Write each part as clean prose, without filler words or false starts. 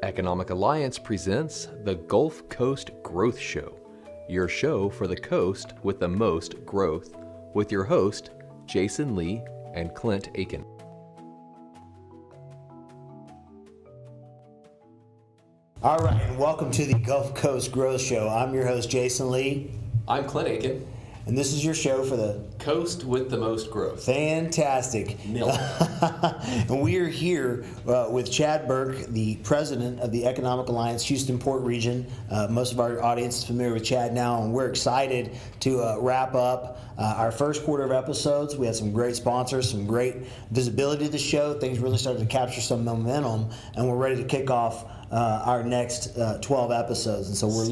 Economic Alliance presents the Gulf Coast Growth Show, your show for the coast with the most growth, with your host, Jason Lee and Clint Aiken. All right, and welcome to the Gulf Coast Growth Show. I'm your host, Jason Lee. I'm Clint Aiken. And this is your show for the coast with the most growth. Fantastic. And we are here with Chad Burke, the president of the Economic Alliance Houston Port Region. Most of our audience is familiar with Chad now, and we're excited to wrap up our first quarter of episodes. We had some great sponsors, some great visibility to the show. Things really started to capture some momentum, and we're ready to kick off our next 12 episodes. And so we're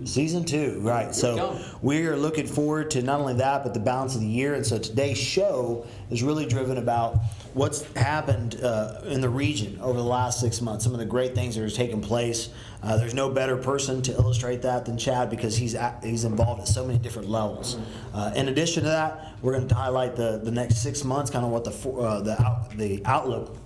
season two, right? So we are looking forward to not only that, but the balance of the year. And so today's show is really driven about what's happened in the region over the last 6 months, some of the great things that are taking place. There's no better person to illustrate that than Chad, because he's involved at so many different levels. In addition to that, we're going to highlight the next 6 months, kind of what the outlook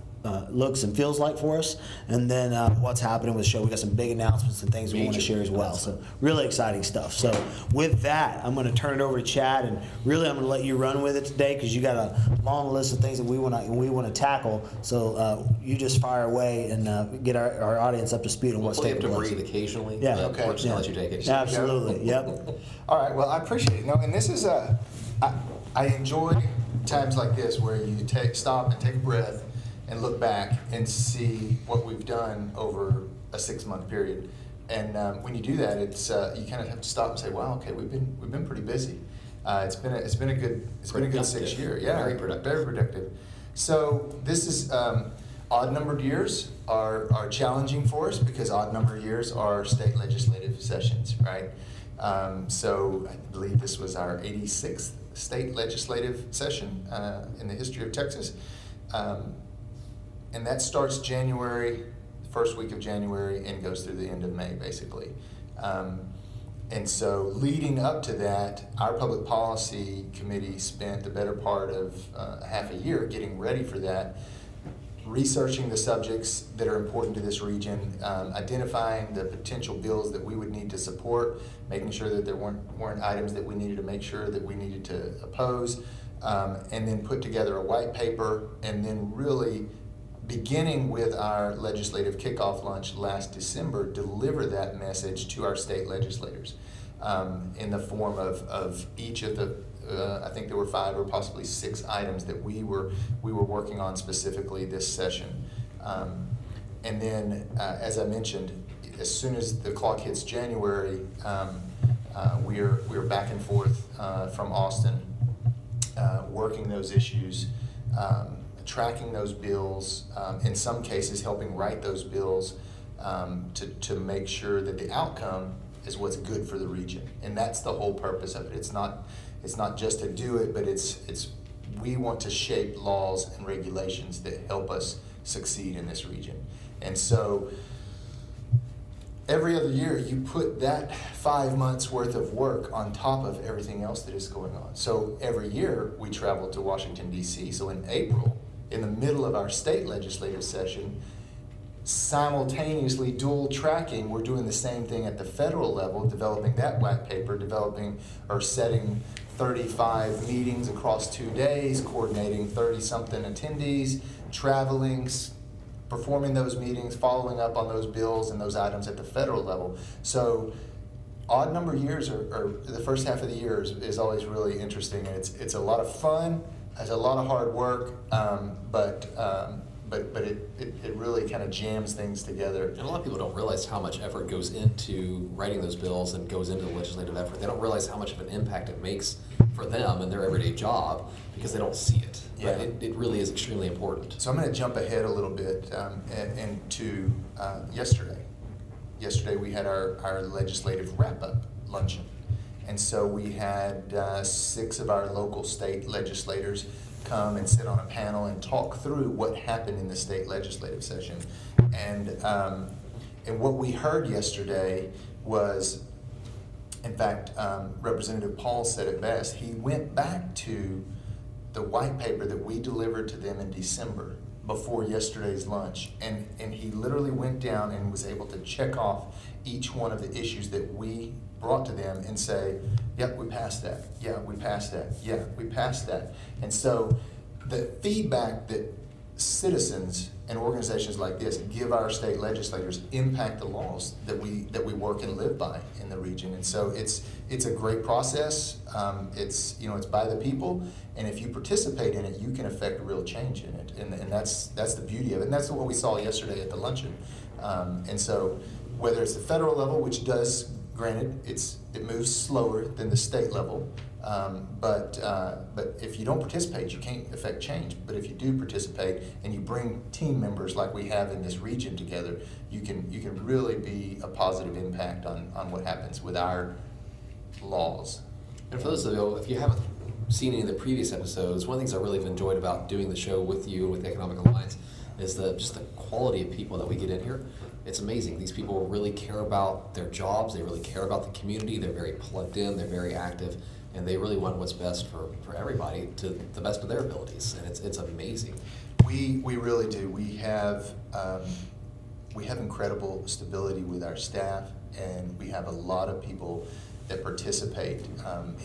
looks and feels like for us, and then what's happening with the show. We got some big announcements and things we want to share as well. So really exciting stuff. So with that, I'm going to turn it over to Chad, and really I'm going to let you run with it today, because you got a long list of things that we want to tackle. So you just fire away and get our audience up to speed on what's taking place. We have to breathe occasionally. Yeah. Okay. We're just going to let you take it. Absolutely. Yep. All right. Well, I appreciate it. No, and this is I enjoy times like this where you stop and take a breath and look back and see what we've done over a 6-month period. And when you do that, it's you kind of have to stop and say, "Wow, okay, we've been pretty busy. It's been a good 6 years. Yeah, very productive. Very productive." So this is odd numbered years are challenging for us, because odd numbered years are state legislative sessions, right? So I believe this was our 86th state legislative session in the history of Texas. And that starts January, the first week of January, and goes through the end of May, basically. And so leading up to that, our public policy committee spent the better part of half a year getting ready for that, researching the subjects that are important to this region, identifying the potential bills that we would need to support, making sure that there weren't items that we needed to make sure that we needed to oppose, and then put together a white paper, and then really, beginning with our legislative kickoff lunch last December, deliver that message to our state legislators in the form of each of the, I think there were 5 or possibly 6 items that we were working on specifically this session. And then, as I mentioned, as soon as the clock hits January, we're back and forth from Austin, working those issues, tracking those bills, in some cases helping write those bills, to make sure that the outcome is what's good for the region. And that's the whole purpose of it. It's not just to do it, but it's we want to shape laws and regulations that help us succeed in this region. And so every other year, you put that 5 months worth of work on top of everything else that is going on. So every year we travel to Washington, D.C. So in April, in the middle of our state legislative session, simultaneously dual tracking, we're doing the same thing at the federal level, developing that white paper, setting 35 meetings across 2 days, coordinating 30-something attendees, traveling, performing those meetings, following up on those bills and those items at the federal level. So odd number years, or the first half of the year is always really interesting, and it's a lot of fun. It's a lot of hard work, but it really kind of jams things together. And a lot of people don't realize how much effort goes into writing those bills and goes into the legislative effort. They don't realize how much of an impact it makes for them in their everyday job, because they don't see it. Yeah. But it really is extremely important. So I'm going to jump ahead a little bit into yesterday. Yesterday we had our legislative wrap-up luncheon. And so we had 6 of our local state legislators come and sit on a panel and talk through what happened in the state legislative session. And what we heard yesterday was, in fact, Representative Paul said it best. He went back to the white paper that we delivered to them in December before yesterday's lunch, and he literally went down and was able to check off each one of the issues that we brought to them and say, yep, we passed that. Yeah, we passed that. Yeah, we passed that. And so the feedback that citizens and organizations like this give our state legislators impact the laws that we work and live by in the region. And so it's a great process. It's by the people, and if you participate in it, you can affect real change in it. And that's the beauty of it. And that's what we saw yesterday at the luncheon. And so whether it's the federal level, which does, granted, it moves slower than the state level. But if you don't participate, you can't affect change. But if you do participate and you bring team members like we have in this region together, you can really be a positive impact on what happens with our laws. And for those of you, if you haven't seen any of the previous episodes, one of the things I really have enjoyed about doing the show with you and with the Economic Alliance is just the quality of people that we get in here. It's amazing. These people really care about their jobs. They really care about the community. They're very plugged in. They're very active. And they really want what's best for everybody to the best of their abilities, and it's amazing. We really do. We have incredible stability with our staff, and we have a lot of people that participate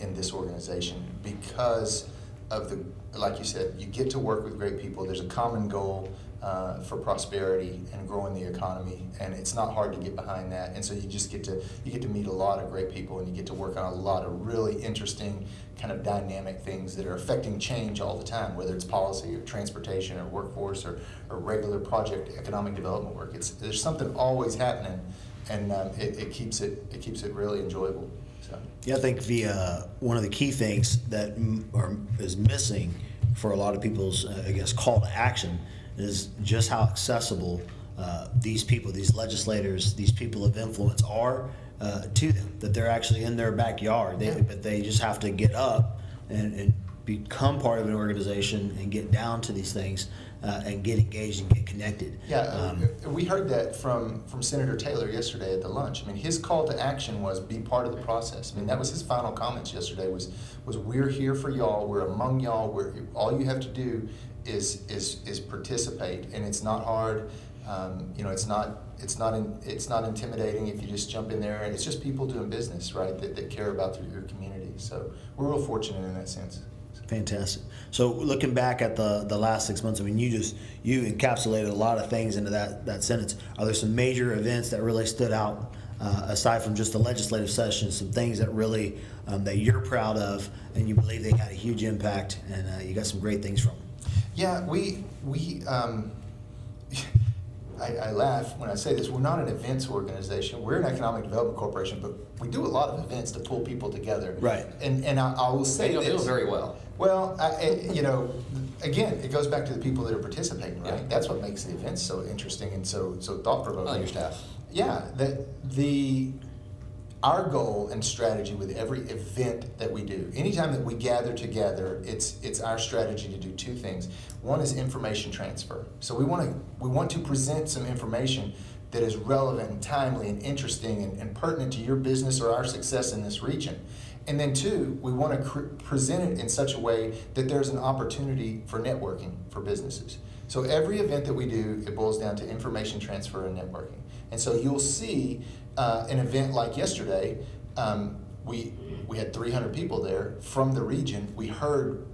in this organization because of like you said, you get to work with great people. There's a common goal for prosperity and growing the economy, and it's not hard to get behind that. And so you get to meet a lot of great people, and you get to work on a lot of really interesting kind of dynamic things that are affecting change all the time, whether it's policy or transportation or workforce or regular project economic development work. There's something always happening, and it keeps it really enjoyable. So. Yeah, I think one of the key things that is missing for a lot of people's call to action is just how accessible these people, these legislators, these people of influence are to them, that they're actually in their backyard. But they just have to get up and become part of an organization and get down to these things and get engaged and get connected. Yeah, we heard that from Senator Taylor yesterday at the lunch. I mean, his call to action was be part of the process. I mean, that was his final comments yesterday was we're here for y'all, we're among y'all, all you have to do is participate, and it's not hard. It's not intimidating if you just jump in there, and it's just people doing business, right? That care about your community. So we're real fortunate in that sense. Fantastic. So looking back at the last 6 months, I mean, you encapsulated a lot of things into that sentence. Are there some major events that really stood out aside from just the legislative session? Some things that really that you're proud of and you believe they had a huge impact, and you got some great things from them. Yeah, I laugh when I say this. We're not an events organization. We're an economic development corporation, but we do a lot of events to pull people together. Right. And I will say they this. do very well. Well, again, it goes back to the people that are participating, right? Yeah. That's what makes the events so interesting and so thought-provoking. Your staff. Yeah, our goal and strategy with every event that we do, anytime that we gather together, it's our strategy to do two things. One is information transfer. So we want to present some information that is relevant and timely and interesting and pertinent to your business or our success in this region. And then two, we want to present it in such a way that there's an opportunity for networking for businesses. So every event that we do, it boils down to information transfer and networking. And so you'll see an event like yesterday, we had 300 people there from the region. We heard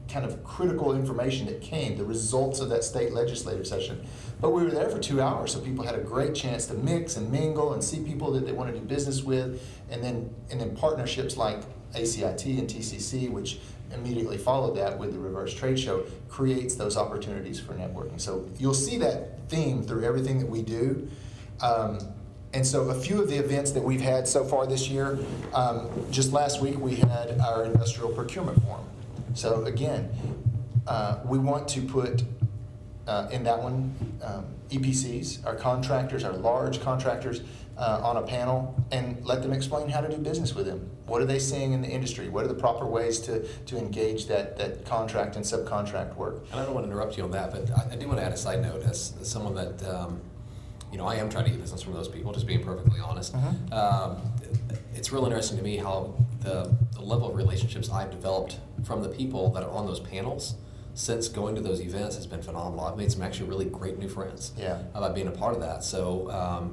kind of critical information that came, the results of that state legislative session. But we were there for 2 hours, so people had a great chance to mix and mingle and see people that they want to do business with, and then partnerships like ACIT and TCC, which immediately followed that with the Reverse Trade Show, creates those opportunities for networking. So you'll see that theme through everything that we do. And so a few of the events that we've had so far this year, just last week we had our Industrial Procurement Forum. So again, we want to put in that one EPCs, our contractors, our large contractors, on a panel and let them explain how to do business with them. What are they seeing in the industry? What are the proper ways to engage that contract and subcontract work? And I don't want to interrupt you on that, but I do want to add a side note as someone that, I am trying to get business from those people, just being perfectly honest. It's real interesting to me how the level of relationships I've developed from the people that are on those panels since going to those events has been phenomenal. I've made some actually really great new friends by being a part of that. So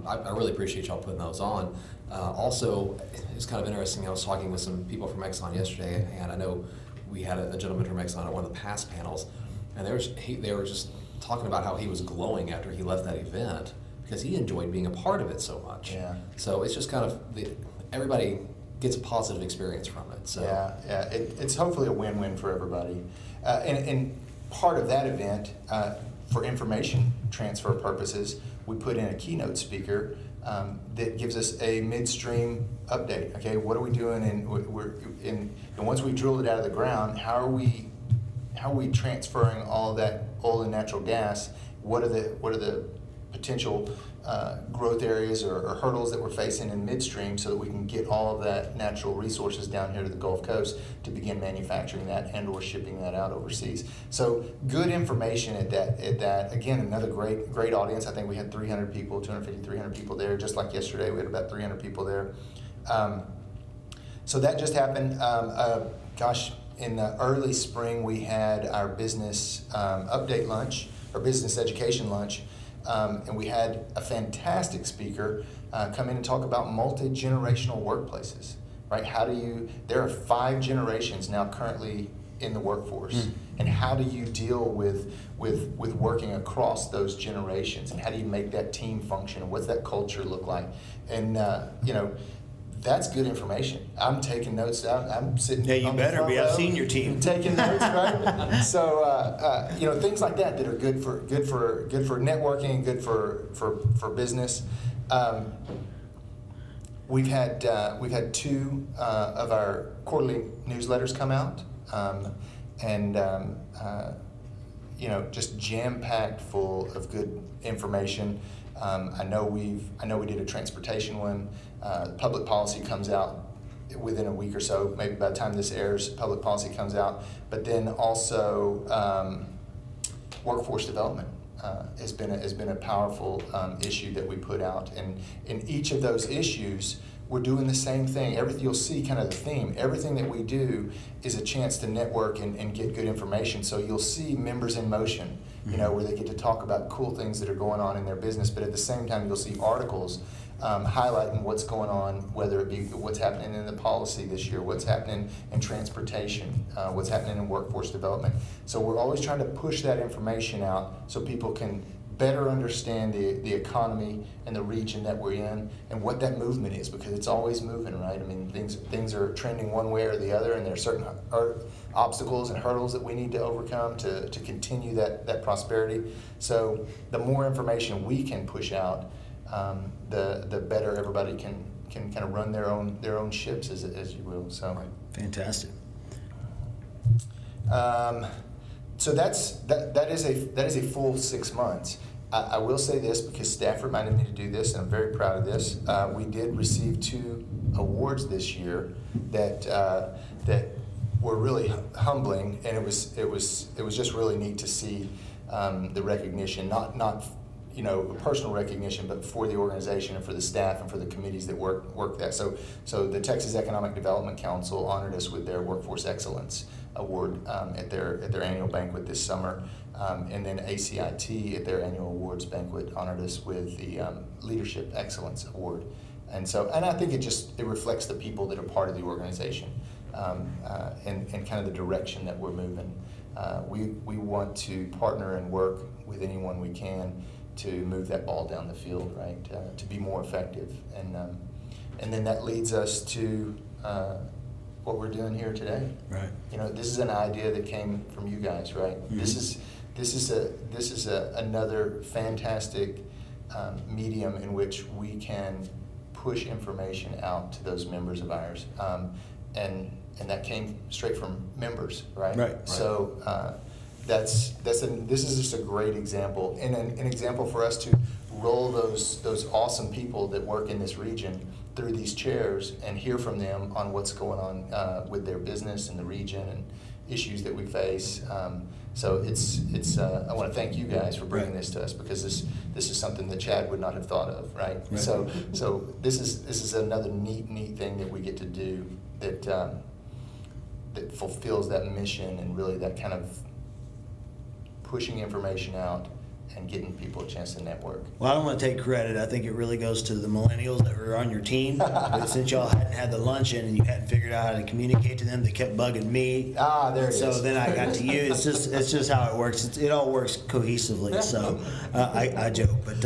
I really appreciate y'all putting those on. Also, it's kind of interesting. I was talking with some people from Exxon yesterday, and I know we had a gentleman from Exxon at one of the past panels, and they were just talking about how he was glowing after he left that event because he enjoyed being a part of it so much. Yeah. So it's just kind of everybody gets a positive experience from it. So it's hopefully a win-win for everybody. And part of that event, for information transfer purposes, we put in a keynote speaker that gives us a midstream update. Okay, what are we doing? And once we drill it out of the ground, how are we transferring all that oil and natural gas? What are the potential growth areas or hurdles that we're facing in midstream so that we can get all of that natural resources down here to the Gulf Coast to begin manufacturing that and or shipping that out overseas. So good information at that. Again, another great audience. I think we had 300 people, 250, 300 people there. Just like yesterday, we had about 300 people there. So that just happened. In the early spring, we had our business update lunch, or business education lunch. And we had a fantastic speaker come in and talk about multi-generational workplaces, right? There are 5 generations now currently in the workforce, and how do you deal with working across those generations, and how do you make that team function, and what's that culture look like? And that's good information. I'm taking notes. I'm sitting. Yeah, you better be. I've seen your team taking notes, right? So things like that are good for networking, good for business. We've had 2 of our quarterly newsletters come out, just jam-packed full of good information. I know we did a transportation one. Public policy comes out within a week or so. Maybe by the time this airs, public policy comes out. But then also workforce development has been a powerful issue that we put out. And in each of those issues, we're doing the same thing. You'll see kind of the theme. Everything that we do is a chance to network and get good information. So you'll see members in motion, where they get to talk about cool things that are going on in their business. But at the same time, you'll see articles highlighting what's going on, whether it be what's happening in the policy this year, what's happening in transportation, what's happening in workforce development. So we're always trying to push that information out so people can better understand the economy and the region that we're in and what that movement is, because it's always moving, right? I mean, things are trending one way or the other, and there are certain obstacles and hurdles that we need to overcome to continue that prosperity. So the more information we can push out, the better everybody can kind of run their own ships, as you will. So fantastic. So that is a full 6 months. I will say this because staff reminded me to do this, and I'm very proud of this. We did receive 2 awards this year that were really humbling, and it was just really neat to see the recognition, not personal recognition, but for the organization and for the staff and for the committees that work that. So the Texas Economic Development Council honored us with their Workforce Excellence Award at their annual banquet this summer, and then ACIT at their annual awards banquet honored us with the Leadership Excellence Award. And I think it reflects the people that are part of the organization, and kind of the direction that we're moving. We want to partner and work with anyone we can to move that ball down the field, right? To be more effective, and then that leads us to what we're doing here today. Right. This is an idea that came from you guys, right? Mm-hmm. This is another fantastic medium in which we can push information out to those members of ours, and that came straight from members, right? Right. So. This is just a great example, and an example for us to roll those awesome people that work in this region through these chairs and hear from them on what's going on with their business in the region and issues that we face. So I want to thank you guys for bringing this to us, because this is something that Chad would not have thought of, right? So this is another neat thing that we get to do that fulfills that mission and really that kind of pushing information out and getting people a chance to network. Well, I don't want to take credit. I think it really goes to the millennials that were on your team. But since y'all hadn't had the luncheon and you hadn't figured out how to communicate to them, they kept bugging me. There it is. So then I got to you. It's just how it works. It all works cohesively. So I joke. But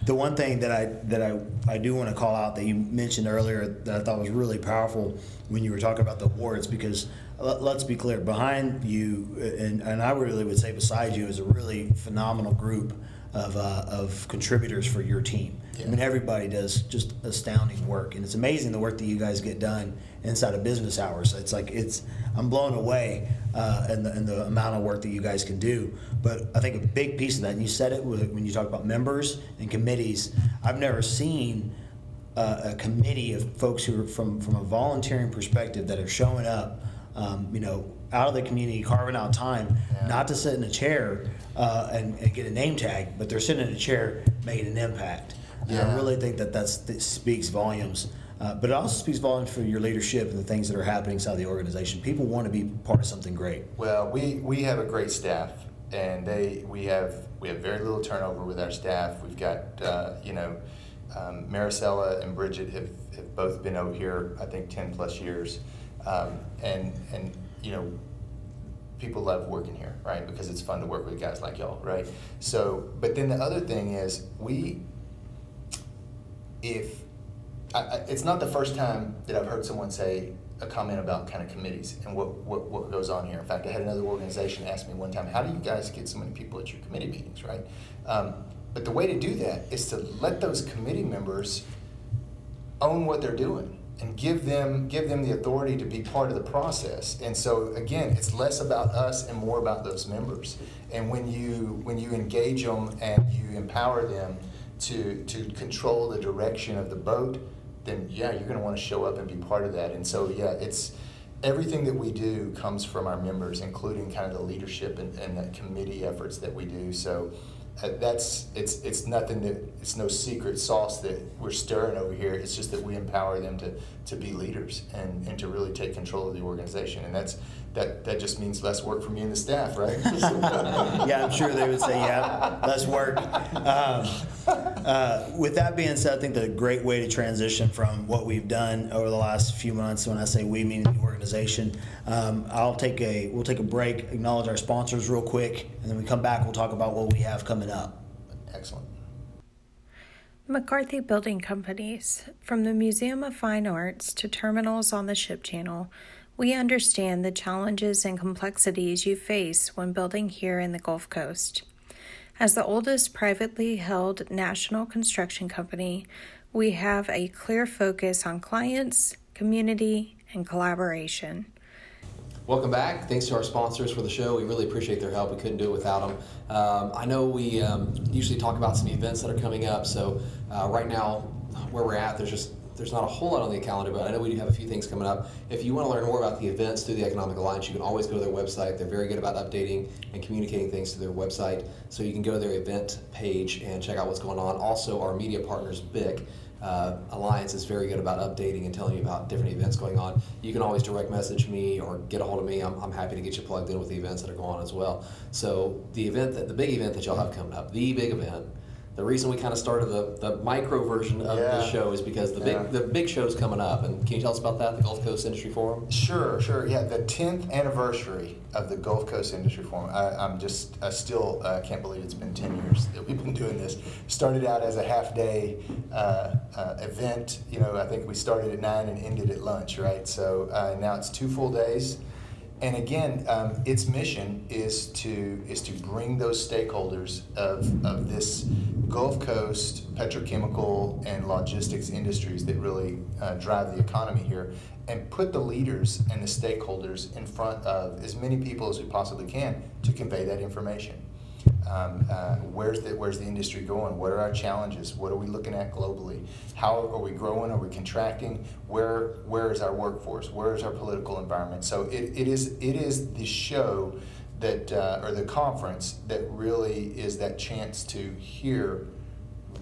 the one thing that I do want to call out that you mentioned earlier that I thought was really powerful when you were talking about the awards, because let's be clear, behind you, and I really would say beside you, is a really phenomenal group of contributors for your team. Yeah. I mean, everybody does just astounding work, and it's amazing the work that you guys get done inside of business hours. I'm blown away in the amount of work that you guys can do. But I think a big piece of that, and you said it when you talk about members and committees, I've never seen a committee of folks who are from a volunteering perspective that are showing up, out of the community, carving out time, not to sit in a chair and get a name tag, but they're sitting in a chair making an impact. And I really think that speaks volumes. But it also speaks volumes for your leadership and the things that are happening inside the organization. People want to be part of something great. Well, we have a great staff, and we have very little turnover with our staff. We've got Maricela and Bridget have both been over here, I think, 10 plus years, and people love working here, right? Because it's fun to work with guys like y'all, right? So, but then the other thing is it's not the first time that I've heard someone say a comment about kind of committees and what goes on here. In fact, I had another organization ask me one time, how do you guys get so many people at your committee meetings, right? But the way to do that is to let those committee members own what they're doing and give them the authority to be part of the process. And so again, it's less about us and more about those members. And when you engage them and you empower them to control the direction of the boat, then you're going to want to show up and be part of that. And so it's everything that we do comes from our members, including kind of the leadership and the committee efforts that we do. So it's no secret sauce that we're stirring over here. It's just that we empower them to be leaders and to really take control of the organization. And that just means less work for me and the staff, right? Yeah, I'm sure they would say, less work. With that being said, I think that a great way to transition from what we've done over the last few months, when I say we, meaning the organization, we'll take a break, acknowledge our sponsors real quick, and then we come back, we'll talk about what we have coming up. Excellent. McCarthy Building Companies. From the Museum of Fine Arts to terminals on the ship channel, we understand the challenges and complexities you face when building here in the Gulf Coast. As the oldest privately held national construction company, we have a clear focus on clients, community, and collaboration. Welcome back. Thanks to our sponsors for the show. We really appreciate their help. We couldn't do it without them. I know we usually talk about some events that are coming up. So right now, where we're at, there's not a whole lot on the calendar, but I know we do have a few things coming up. If you want to learn more about the events through the Economic Alliance, you can always go to their website. They're very good about updating and communicating things to their website. So you can go to their event page and check out what's going on. Also, our media partners, BIC, Alliance, is very good about updating and telling you about different events going on. You can always direct message me or get a hold of me. I'm happy to get you plugged in with the events that are going on as well. So the big event that y'all have coming up, the big event, the reason we kind of started the micro version of the show is because the big show's coming up. And can you tell us about that, the Gulf Coast Industry Forum? Sure. Yeah, the 10th anniversary of the Gulf Coast Industry Forum. I still can't believe it's been 10 years that we've been doing this. Started out as a half-day event. I think we started at 9 and ended at lunch, right? So now it's 2 full days. And again, its mission is to bring those stakeholders of this Gulf Coast petrochemical and logistics industries that really drive the economy here, and put the leaders and the stakeholders in front of as many people as we possibly can to convey that information. Where's the industry going? What are our challenges? What are we looking at globally? How are we growing? Are we contracting? Where is our workforce? Where is our political environment? So it is the show that or the conference that really is that chance to hear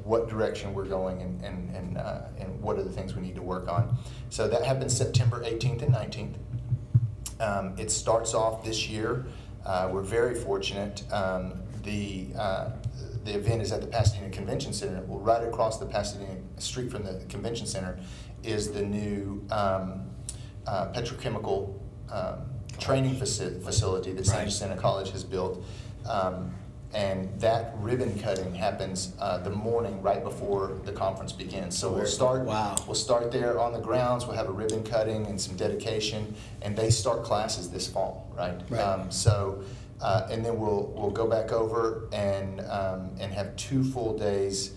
what direction we're going and what are the things we need to work on. So that happens September 18th and 19th. It starts off this year. We're very fortunate the event is at the Pasadena Convention Center. Well, right across the Pasadena street from the Convention Center is the new petrochemical training facility that San Jacinto College has built. And that ribbon cutting happens the morning right before the conference begins. So we'll start. Wow. We'll start there on the grounds. We'll have a ribbon cutting and some dedication, and they start classes this fall, right? And then we'll go back over and have 2 full days.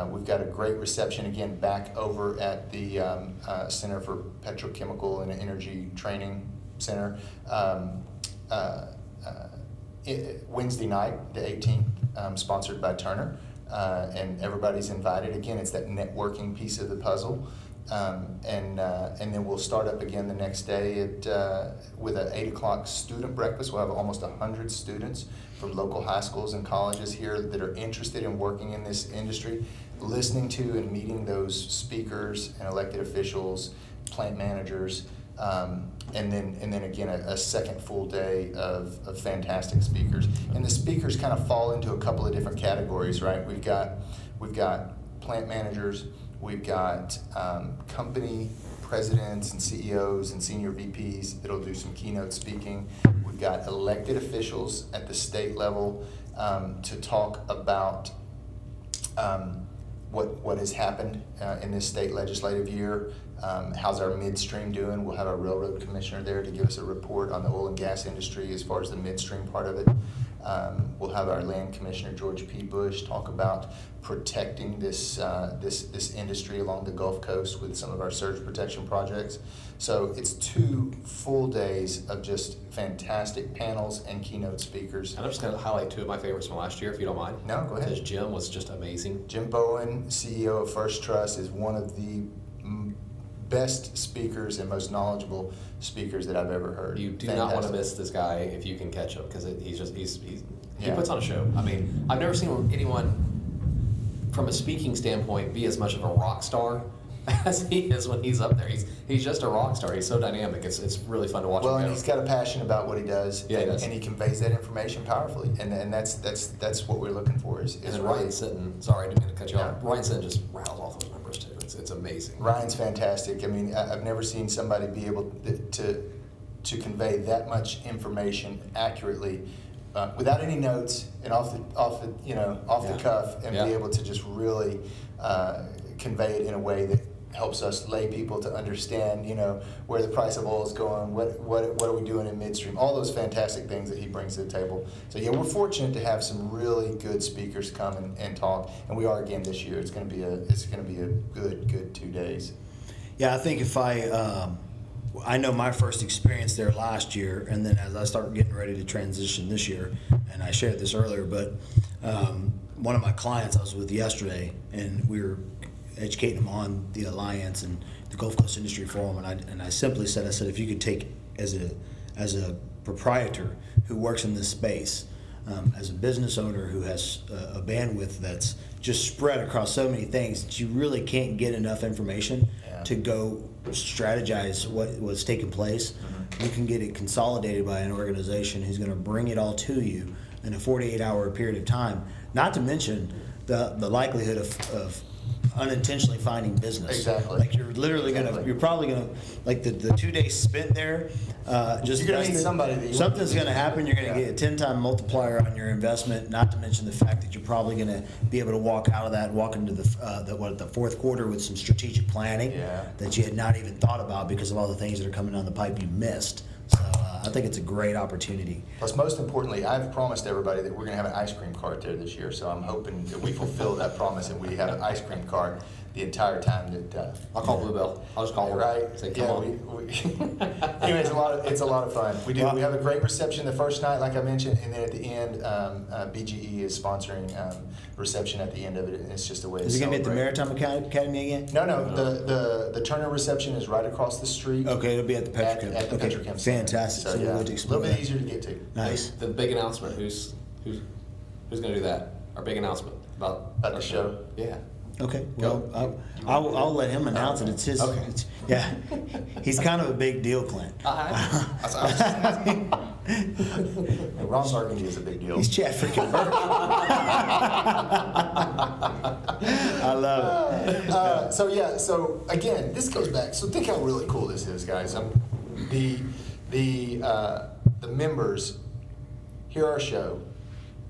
We've got a great reception again back over at the Center for Petrochemical and Energy Training Center. Wednesday night, the 18th, sponsored by Turner, and everybody's invited. Again, it's that networking piece of the puzzle, and then we'll start up again the next day with an 8 o'clock student breakfast. We'll have almost 100 students from local high schools and colleges here that are interested in working in this industry, listening to and meeting those speakers and elected officials, plant managers. And then again a second full day of fantastic speakers, and the speakers kind of fall into a couple of different categories, right? We've got plant managers, we've got company presidents and CEOs and senior VPs that'll do some keynote speaking. We've got elected officials at the state level to talk about what has happened in this state legislative year. How's our midstream doing? We'll have our railroad commissioner there to give us a report on the oil and gas industry as far as the midstream part of it. We'll have our land commissioner, George P. Bush, talk about protecting this industry along the Gulf Coast with some of our surge protection projects. So it's 2 full days of just fantastic panels and keynote speakers. And I'm just going to highlight 2 of my favorites from last year, if you don't mind. No, go ahead. Because Jim was just amazing. Jim Bowen, CEO of First Trust, is one of the best speakers and most knowledgeable speakers that I've ever heard. You do not want to miss this guy if you can catch him, because he puts on a show. I mean, I've never seen anyone from a speaking standpoint be as much of a rock star as he is when he's up there. He's just a rock star. He's so dynamic. It's really fun to watch him go. And he's got a passion about what he does. Yeah, and he conveys that information powerfully. And that's what we're looking for. Is and then really, Ryan Sitton. Sorry, I didn't mean to cut you off. Yeah. Ryan Sitton just rattles off those numbers too. It's amazing. Ryan's fantastic. I mean, I've never seen somebody be able to convey that much information accurately without any notes and off the cuff, and be able to just really convey it in a way that helps us lay people to understand, where the price of oil is going, what are we doing in midstream, all those fantastic things that he brings to the table. So yeah, we're fortunate to have some really good speakers come and talk, and we are again this year. It's going to be a good 2 days. Yeah, I think if I know my first experience there last year, and then as I start getting ready to transition this year, and I shared this earlier, but one of my clients I was with yesterday, and we were educating them on the Alliance and the Gulf Coast Industry Forum, and I simply said, if you could take as a proprietor who works in this space, as a business owner who has a bandwidth that's just spread across so many things that you really can't get enough information to go strategize what's taking place. Mm-hmm. You can get it consolidated by an organization who's going to bring it all to you in a 48-hour period of time, not to mention the likelihood of unintentionally finding business. Exactly. Like you're probably gonna, like the 2 days spent there, just you're gonna meet somebody that something's gonna happen. You're gonna get a 10-time multiplier on your investment. Not to mention the fact that you're probably gonna be able to walk out of that, walk into the fourth quarter with some strategic planning that you had not even thought about because of all the things that are coming down the pipe you missed. So I think it's a great opportunity. Plus, most importantly, I've promised everybody that we're going to have an ice cream cart there this year, so I'm hoping that we fulfill that promise and we have an ice cream cart the entire time that. I'll call Bluebell. I'll just call her. Right. Say, come on. Anyway, it's a lot of fun. We have a great reception the first night, like I mentioned, and then at the end, BGE is sponsoring reception at the end of it. And it's just a way to celebrate. Is it going to be at the Maritime Academy again? No. The Turner reception is right across the street. Okay, it'll be at the Petrochem. At the Petrochem. Fantastic. So yeah, a little bit easier to get to. Nice. The big announcement. Who's going to do that? Our big announcement about the show. Yeah. Okay, well, I'll let him announce it. It's his. Okay. He's kind of a big deal, Clint. And Ron Burgundy is a big deal. He's Chad freaking Burke. I love it. So again, this goes back. So think how really cool this is, guys. The members hear our show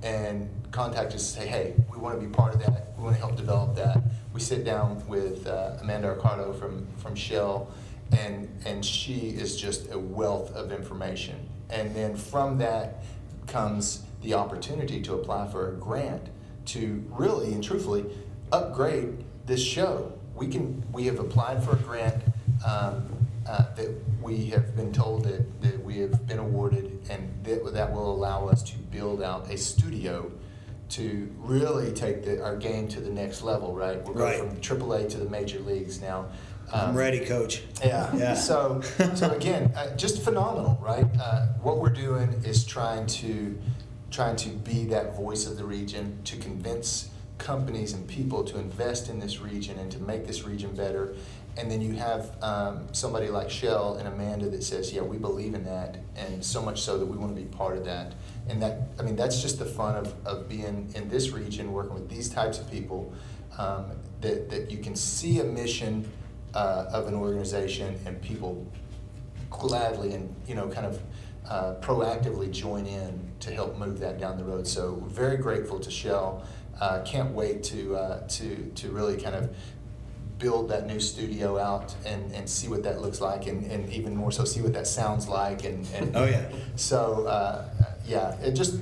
and contact us and say, hey, we want to be part of that. We want to help develop that. We sit down with Amanda Arcado from Shell, and she is just a wealth of information. And then from that comes the opportunity to apply for a grant to really and truthfully upgrade this show. We have applied for a grant that we have been told that we have been awarded, and that will allow us to build out a studio to really take our game to the next level, right? We're going from AAA to the major leagues now. I'm ready, Coach. Yeah. So again, just phenomenal, right? What we're doing is trying to be that voice of the region, to convince companies and people to invest in this region and to make this region better. And then you have somebody like Shell and Amanda that says, yeah, we believe in that, and so much so that we want to be part of that. And that's just the fun of being in this region, working with these types of people, that you can see a mission of an organization and people gladly and kind of proactively join in to help move that down the road. So we're very grateful to Shell. Can't wait to really kind of build that new studio out and see what that looks like, and even more so see what that sounds like. And oh yeah. So it just,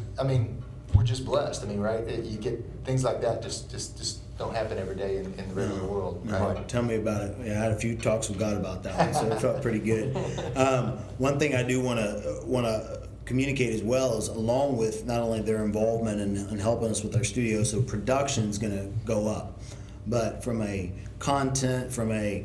we're just blessed. Right? You get things like that just don't happen every day in the regular world. Right? Tell me about it. Yeah, I had a few talks with God about that one, so it felt pretty good. One thing I do want to communicate as well is, along with not only their involvement in helping us with our studio, so production's going to go up, but from a content, from a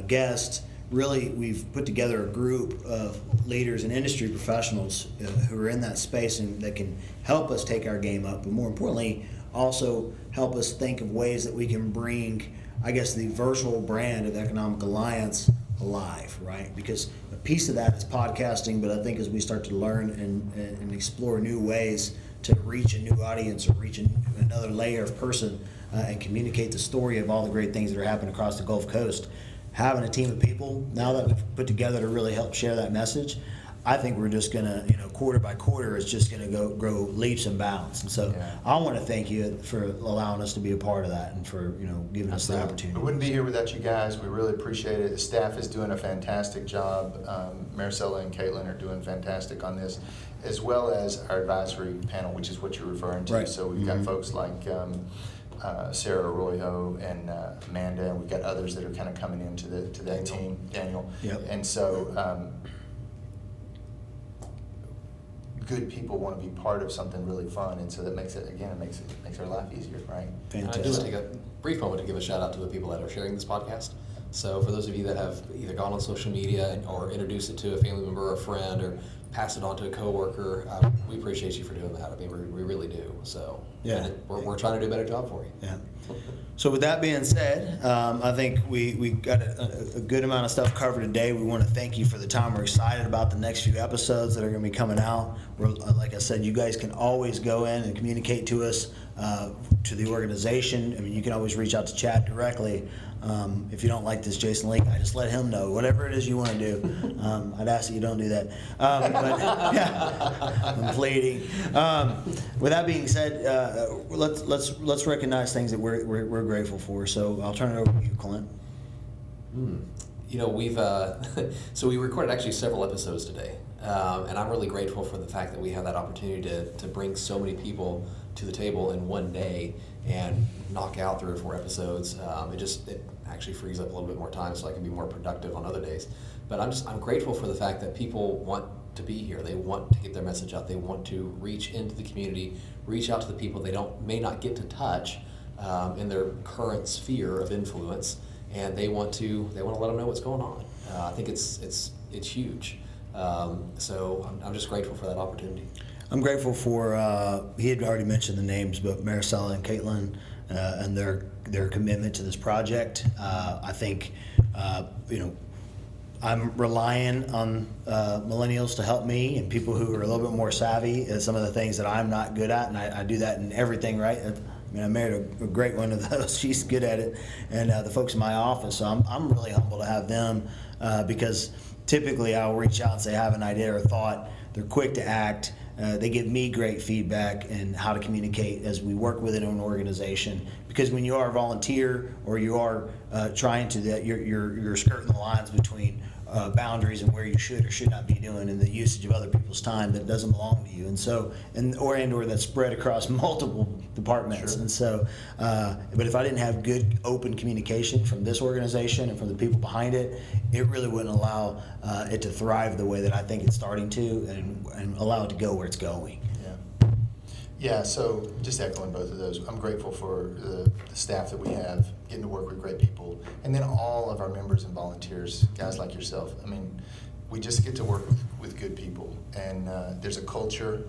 guest, really we've put together a group of leaders and industry professionals who are in that space and that can help us take our game up, but more importantly also help us think of ways that we can bring, I guess, the virtual brand of Economic Alliance alive, right? Because a piece of that is podcasting, but I think as we start to learn and explore new ways to reach a new audience or reach another layer of person and communicate the story of all the great things that are happening across the Gulf Coast, having a team of people now that we've put together to really help share that message, I think we're just going to, quarter by quarter, it's just going to grow leaps and bounds. And so I want to thank you for allowing us to be a part of that and for, giving us the opportunity. We wouldn't be here without you guys. We really appreciate it. The staff is doing a fantastic job. Maricela and Caitlin are doing fantastic on this, as well as our advisory panel, which is what you're referring to. Right. So we've got folks like Sarah Arroyo and Amanda, and we've got others that are kind of coming into that team, Daniel. Yep. And so good people want to be part of something really fun, and so that makes it makes our life easier, right? Fantastic. I just take a brief moment to give a shout out to the people that are sharing this podcast. So for those of you that have either gone on social media or introduced it to a family member or a friend or passed it on to a coworker, we appreciate you for doing that. We really do. So and we're trying to do a better job for you. Yeah. So with that being said, I think we got a good amount of stuff covered today. We want to thank you for the time. We're excited about the next few episodes that are going to be coming out. Like I said, you guys can always go in and communicate to us, to the organization. You can always reach out to Chad directly. If you don't like this Jason Link, I just let him know. Whatever it is you want to do, I'd ask that you don't do that. But yeah, I'm pleading. With that being said, let's recognize things that we're grateful for. So I'll turn it over to you, Clint. We've so we recorded actually several episodes today, and I'm really grateful for the fact that we have that opportunity to bring so many people to the table in one day and knock out 3 or 4 episodes. It actually frees up a little bit more time so I can be more productive on other days. But I'm grateful for the fact that people want to be here. They want to get their message out. They want to reach into the community, reach out to the people they may not get to touch in their current sphere of influence, and they want to let them know what's going on. I think it's huge. So I'm just grateful for that opportunity. I'm grateful for, he had already mentioned the names, but Maricela and Caitlin and their commitment to this project. I think, I'm relying on millennials to help me and people who are a little bit more savvy at some of the things that I'm not good at, and I do that in everything, right? I mean, I married a great one of those. She's good at it, and the folks in my office. So I'm really humble to have them because typically I'll reach out and say I have an idea or a thought. They're quick to act. They give me great feedback and how to communicate as we work within an organization. Because when you are a volunteer or you are trying to, you're skirting the lines between boundaries and where you should or should not be doing, and the usage of other people's time that doesn't belong to you, and so or that's spread across multiple departments. Sure. And so, but if I didn't have good open communication from this organization and from the people behind it, it really wouldn't allow it to thrive the way that I think it's starting to, and allow it to go where it's going. Yeah, so just echoing both of those, I'm grateful for the staff that we have, getting to work with great people, and then all of our members and volunteers, guys like yourself. I mean, we just get to work with good people, and there's a culture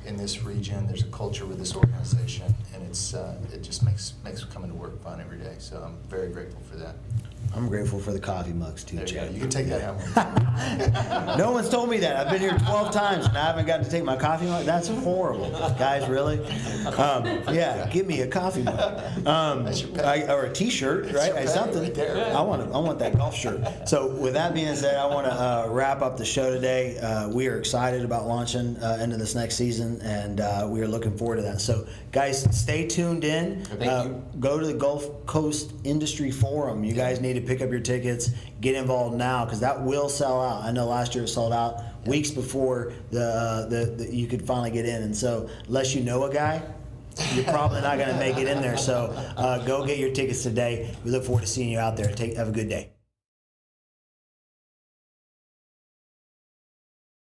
in this region, there's a culture with this organization, and it just makes coming to work fun every day, so I'm very grateful for that. I'm grateful for the coffee mugs too, There you go. Chad. You can take that home. No one's told me that. I've been here 12 times and I haven't gotten to take my coffee mug. That's horrible, guys. Really? Yeah, give me a coffee mug, That's your pet. or a T-shirt, That's right? your pet Something. right there. I want that golf shirt. So with that being said, I want to wrap up the show today. We are excited about launching into this next season, and we are looking forward to that. So guys, stay tuned in. Thank you. Go to the Gulf Coast Industry Forum. You guys need to pick up your tickets. Get involved now because that will sell out. I know last year it sold out weeks before the you could finally get in. And so unless you know a guy, you're probably not going to make it in there. So go get your tickets today. We look forward to seeing you out there. Have a good day.